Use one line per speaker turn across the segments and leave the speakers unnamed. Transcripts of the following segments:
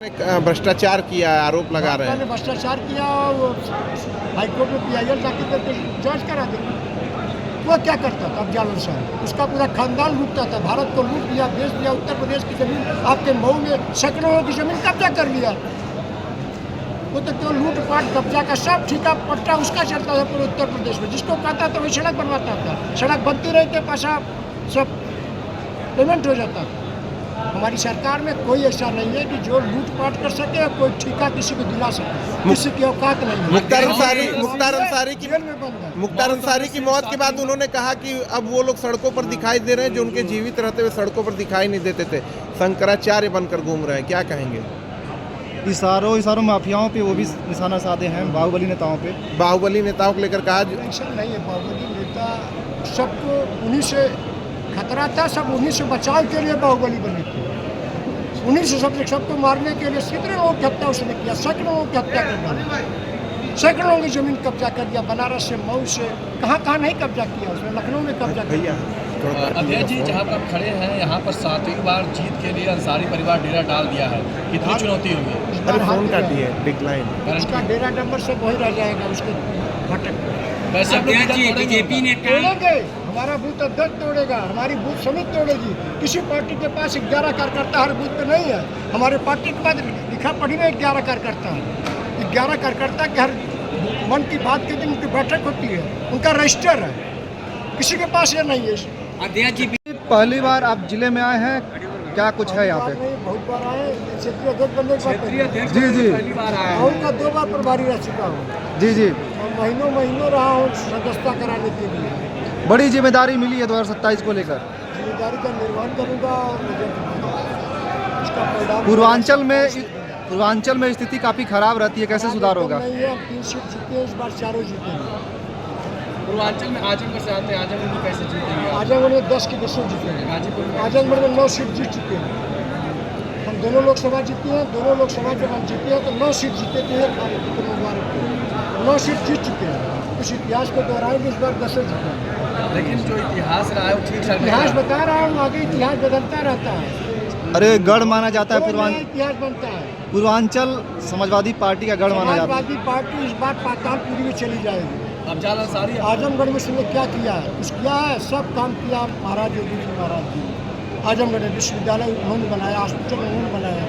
भ्रष्टाचार किया आरोप लगा रहे हैं।
भ्रष्टाचार किया, वो हाईकोर्ट में PIL जाके जांच करा दे। वो क्या करता था अफजल साहब, उसका पूरा खानदान लूटता था, भारत को लूट लिया, बेच दिया, उत्तर प्रदेश की जमीन आपके मऊ में सैकड़ों की जमीन कब्जा कर लिया। वो तो केवल लूट पाट कब्जा का सब ठीका पट्टा उसका चलता था पूरे उत्तर प्रदेश में। जिसको कहता था वही सड़क बनवाता था, सड़क बनती रही के पैसा सब पेमेंट हो जाता था। हमारी सरकार में कोई ऐसा नहीं है कि जो लूटपाट कर सके, कोई ठेका किसी को दिला सके, किसी की औकात नहीं है।
मुख्तार अंसारी की मौत के बाद उन्होंने कहा कि अब वो लोग सड़कों पर दिखाई दे रहे हैं जो उनके जीवित रहते हुए सड़कों पर दिखाई नहीं देते थे, शंकराचार्य बनकर घूम रहे हैं। क्या कहेंगे?
इशारों माफियाओं पे वो भी निशाना साधे हैं, बाहुबली नेताओं पे।
बाहुबली नेताओं को लेकर कहा
ऐसा नहीं है। बाहुबली नेता सबको उन्हीं से खतरा था, सब उन्हीं से बचाव के लिए बाहुबली बने थे। उन्हीं से सबको मारने के लिए कितने लोगों की हत्या उसने किया, सैकड़ों लोगों की हत्या कर डाली, सैकड़ों की जमीन कब्जा कर दिया, बनारस से, मऊ से, कहाँ नहीं कब्जा किया उसने, लखनऊ में कब्जा किया।
अभय जी, जहाँ पर आप खड़े हैं यहाँ पर 7वीं बार जीत के लिए अंसारी परिवार डेरा डाल दिया है, कितनी चुनौती हुई है?
फोन काटी है डिक्लाइन,
उसका डेरा नंबर से वही रह जाएगा, उसके भटक।
वैसे बीजेपी ने
तोड़ेंगे, हमारा बूथ अध्यक्ष तोड़ेगा, हमारी बूथ समिति तोड़ेगी। किसी पार्टी के पास 11 कार्यकर्ता हर बूथ पे नहीं है। हमारे पार्टी के पास लिखा पढ़ी में 11 कार्यकर्ता है। 11 कार्यकर्ता के हर मन की बात के दिन उनकी बैठक होती है, उनका रजिस्टर है, किसी के पास ये नहीं है।
पहली बार आप जिले में आए हैं, क्या कुछ है यहाँ पे?
बहुत बार आए, क्षेत्रीय अध्यक्ष बनने के बाद
जी
पहली बार आया हूँ। उनका 2 बार प्रभारी रह चुका हूँ।
जी
और महीनों रहा हूँ सदस्यता कराने के लिए।
बड़ी जिम्मेदारी मिली है 2027 को लेकर।
जिम्मेदारी का निर्वहन करूँगा और इसका परिणाम।
पूर्वांचल में स्थिति काफ़ी खराब रहती है, कैसे सुधार होगा?
नहीं है, 3 सीट जीते हैं, इस बार 4 जीतेंगे।
पूर्वांचल में आजमगढ़ से आते हैं, आजमगढ़ में कैसे जीतेंगे?
आजमगढ़ में 10 की 10 जीते हैं। आजमगढ़ में 9 सीट जीत चुके हैं। हम दोनों लोकसभा जीते हैं, दोनों लोकसभा जब हम जीते हैं तो 9 सीट जीते थे। 9 सीट जीत चुके हैं। उस इतिहास को दोहराएंगे, इस बार 10 जीते हैं।
लेकिन जो इतिहास रहा है वो ठीक ठाक
इतिहास बता रहा हूँ, आगे इतिहास बदलता रहता है।
अरे गढ़ माना जाता है
इतिहास बनता है।
पूर्वांचल समाजवादी पार्टी का गढ़ माना जाता है।
समाजवादी पार्टी इस बार पातालपुरी में चली जाएगी।
अफजल अंसारी
आजमगढ़ में उसने क्या किया है? कुछ किया है, सब काम किया महाराज योगी जी महाराज जी। आजमगढ़ में विश्वविद्यालय उन्होंने बनाया, हॉस्पिटल उन्होंने बनाया,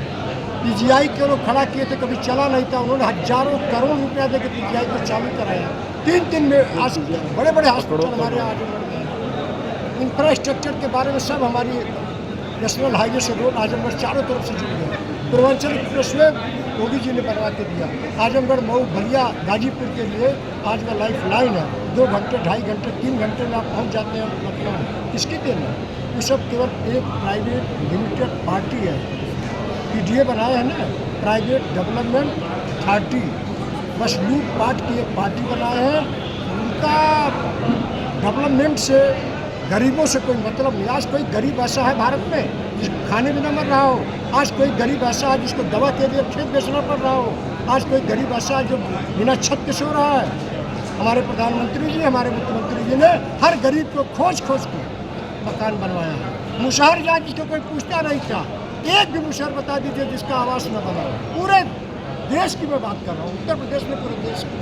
PGI के लोग खड़ा किए थे, कभी चला नहीं था, उन्होंने हजारों करोड़ रुपया देकर PGI को चालू कराया। 3 में बड़े बड़े हॉस्पिटल हमारे आजमगढ़ में। इंफ्रास्ट्रक्चर के बारे में सब हमारी नेशनल हाईवे से रोड आजमगढ़ चारों तरफ से जुड़ गया। पूर्वांचल एक्सप्रेसवे योगी जी ने बनवा के दिया। आजमगढ़, मऊ, बलिया, गाजीपुर के लिए आज का लाइफ लाइन है। 2 घंटे, 2.5 घंटे, 3 घंटे में आप पहुंच जाते हैं लखनऊ। किसकी देन है? ये सब केवल एक प्राइवेट लिमिटेड पार्टी है। PDA बनाए हैं ना, प्राइवेट डेवलपमेंट अथॉरिटी, बस लूट पाट की एक पार्टी बनाए हैं। उनका डेवलपमेंट से, गरीबों से कोई मतलब नहीं। आज कोई गरीब ऐसा है भारत में जिसको खाने बिना मर रहा हो? आज कोई गरीब ऐसा है जिसको दवा के लिए खेत बेचना पड़ रहा हो? आज कोई गरीब ऐसा है जो बिना छत के सो रहा है? हमारे प्रधानमंत्री जी, हमारे मुख्यमंत्री जी ने हर गरीब को खोज के मकान बनवाया है। मुशहर जहाँ जिसको कोई पूछता नहीं था, एक भी मुशहर बता दीजिए जिसका आवास न बना। पूरे देश की मैं बात कर रहा हूँ, उत्तर प्रदेश में पूरे देश की।